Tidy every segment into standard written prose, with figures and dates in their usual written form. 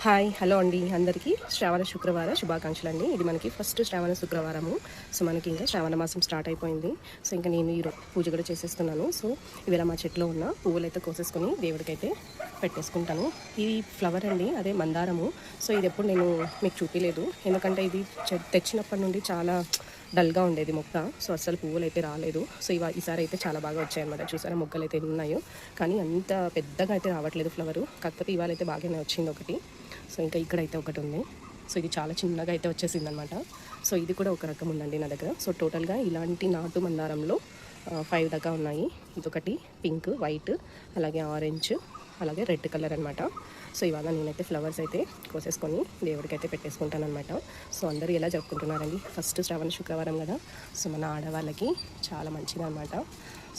Hi hello అండి అందరికీ శ్రావణ శుక్రవార శుభాకాంక్షలు అండి. ఇది మనకి ఫస్ట్ శ్రావణ శుక్రవారము. సో మనకి ఇంకా శ్రావణ మాసం స్టార్ట్ అయిపోయింది. సో ఇంకా నేను ఈరోజు పూజ కూడా చేసేస్తున్నాను. సో ఇవాళ మా చెట్లో ఉన్న పువ్వులు అయితే కోసేసుకొని దేవుడికైతే పెట్టేసుకుంటాను. ఇది ఫ్లవర్ అండి, అదే మందారము. సో ఇది ఎప్పుడు నేను మీకు చూపించలేదు, ఎందుకంటే ఇది తెచ్చినప్పటి నుండి చాలా డల్గా ఉండేది మొక్క. సో అస్సలు పువ్వులు అయితే రాలేదు. సో ఈసారి అయితే చాలా బాగా వచ్చాయన్నమాట. చూసారా మొక్కలు అయితే ఉన్నాయో, కానీ అంత పెద్దగా అయితే రావట్లేదు ఫ్లవరు. కాకపోతే ఇవాళ అయితే బాగానే వచ్చింది ఒకటి. సో ఇంకా ఇక్కడైతే ఒకటి ఉంది. సో ఇది చాలా చిన్నగా అయితే వచ్చేసింది అనమాట. సో ఇది కూడా ఒక రకం ఉందండి నా దగ్గర. సో టోటల్గా ఇలాంటి నాటు మందారంలో 5 దాకా ఉన్నాయి. ఇదొకటి పింక్, వైట్, అలాగే ఆరెంజ్, అలాగే రెడ్ కలర్ అనమాట. సో ఇవాళ నేనైతే ఫ్లవర్స్ అయితే కోసేసుకొని దేవుడికి అయితే పెట్టేసుకుంటాను అనమాట. సో అందరూ ఎలా జరుపుకుంటున్నారండి? ఫస్ట్ శ్రావణ శుక్రవారం కదా, సో మన ఆడవాళ్ళకి చాలా మంచిది అనమాట.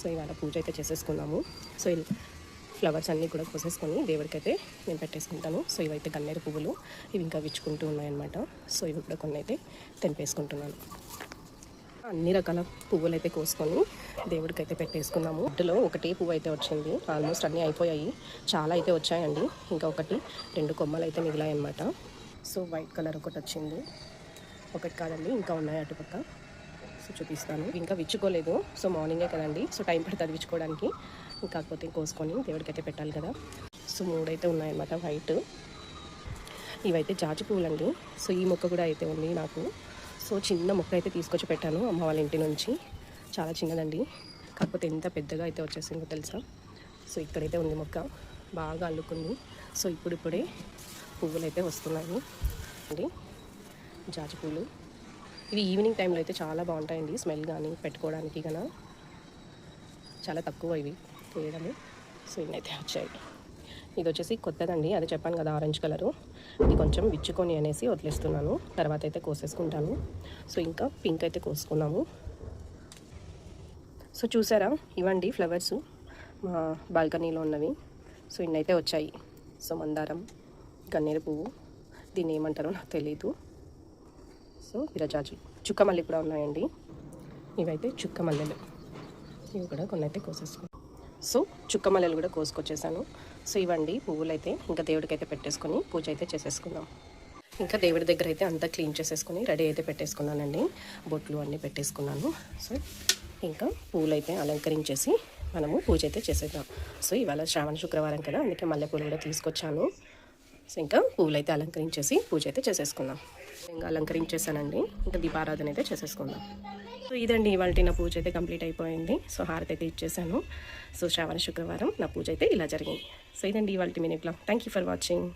సో ఇవాళ పూజ అయితే చేసేసుకున్నాము. సో ఫ్లవర్స్ అన్నీ కూడా కోసేసుకొని దేవుడికి అయితే నేను పెట్టేసుకుంటాను. సో ఇవైతే గన్నేరు పువ్వులు, ఇవి ఇంకా విచ్చుకుంటూ ఉన్నాయన్నమాట. సో ఇవి కూడా కొన్ని అయితే తెంపేసుకుంటున్నాను. అన్ని రకాల పువ్వులు అయితే కోసుకొని దేవుడికి అయితే పెట్టేసుకున్నాము. ఇంట్లో ఒకటే పువ్వు అయితే వచ్చింది, ఆల్మోస్ట్ అన్నీ అయిపోయాయి. చాలా అయితే వచ్చాయండి, ఇంకా 1-2 కొమ్మలు అయితే మిగిలాయన్నమాట. సో వైట్ కలర్ ఒకటి వచ్చింది, ఒకటి కాదండి ఇంకా ఉన్నాయి అటుపక్క. సో చూపిస్తాను. ఇంకా విచ్చుకోలేదు. సో మార్నింగే కదండి, సో టైం పడుతుంది విచ్చుకోవడానికి. కాకపోతే కోసుకొని దేవుడికి అయితే పెట్టాలి కదా. సో 3 అయితే ఉన్నాయన్నమాట వైట్. ఇవైతే జాజి పువ్వులు అండి. సో ఈ మొక్క కూడా అయితే ఉంది నాకు. సో చిన్న మొక్క అయితే తీసుకొచ్చి పెట్టాను అమ్మ వాళ్ళ ఇంటి నుంచి. చాలా చిన్నదండి, కాకపోతే ఎంత పెద్దగా అయితే వచ్చేసిందో తెలుసా. సో ఇక్కడైతే ఉంది మొక్క, బాగా అల్లుకుంది. సో ఇప్పుడిప్పుడే పువ్వులు అయితే వస్తున్నాయి అండి, జాజి పువ్వులు. ఇవి ఈవినింగ్ టైంలో అయితే చాలా బాగుంటాయండి, స్మెల్ కానీ పెట్టుకోవడానికి కన్నా. చాలా తక్కువ ఇవి వేయడము. సో ఇవైతే వచ్చాయి. ఇది వచ్చేసి కొత్తదండి, అది చెప్పాను కదా ఆరెంజ్ కలరు. ఇది కొంచెం విచ్చుకొని అనేసి వదిలేస్తున్నాను, తర్వాత అయితే కోసేసుకుంటాను. సో ఇంకా పింక్ అయితే కోసుకున్నాము. సో చూసారా, ఇవ్వండి ఫ్లవర్స్ మా బాల్కనీలో ఉన్నవి. సో ఇన్నైతే వచ్చాయి. సో మందారం, గన్నేరు పువ్వు, దీన్ని ఏమంటారో నాకు తెలీదు. సో విరజాజులు, చుక్క మల్లె కూడా ఉన్నాయండి. ఇవైతే చుక్క మల్లెలు, ఇవి కూడా కొన్ని అయితే కోసేసుకున్నాను. సో చుక్క మల్లెలు కూడా కోసుకొచ్చేసాను. సో ఇవ్వండి పువ్వులు అయితే ఇంకా దేవుడికి అయితే పెట్టేసుకొని పూజ అయితే చేసేసుకుందాం. ఇంకా దేవుడి దగ్గర అయితే అంతా క్లీన్ చేసేసుకొని రెడీ అయితే పెట్టేసుకున్నానండి, బొట్లు అన్నీ పెట్టేసుకున్నాను. సో ఇంకా పూలు అయితే అలంకరించేసి మనము పూజ అయితే చేసేద్దాం. సో ఇవాళ శ్రావణ శుక్రవారం కదా, అందుకే మల్లెపూలు కూడా తీసుకొచ్చాను. సో ఇంకా పువ్వులు అయితే అలంకరించేసి పూజ అయితే చేసేసుకుందాం. ఇంకా అలంకరించేసానండి, ఇంకా దీపారాధన అయితే చేసేసుకుందాం. సో ఇదండి ఇవాళ నా పూజ అయితే కంప్లీట్ అయిపోయింది. సో హారతి అయితే ఇచ్చేసాను. సో శ్రావణ శుక్రవారం నా పూజ అయితే ఇలా జరిగింది. సో ఇదండి ఇవాళ mini blog. Thank you for watching.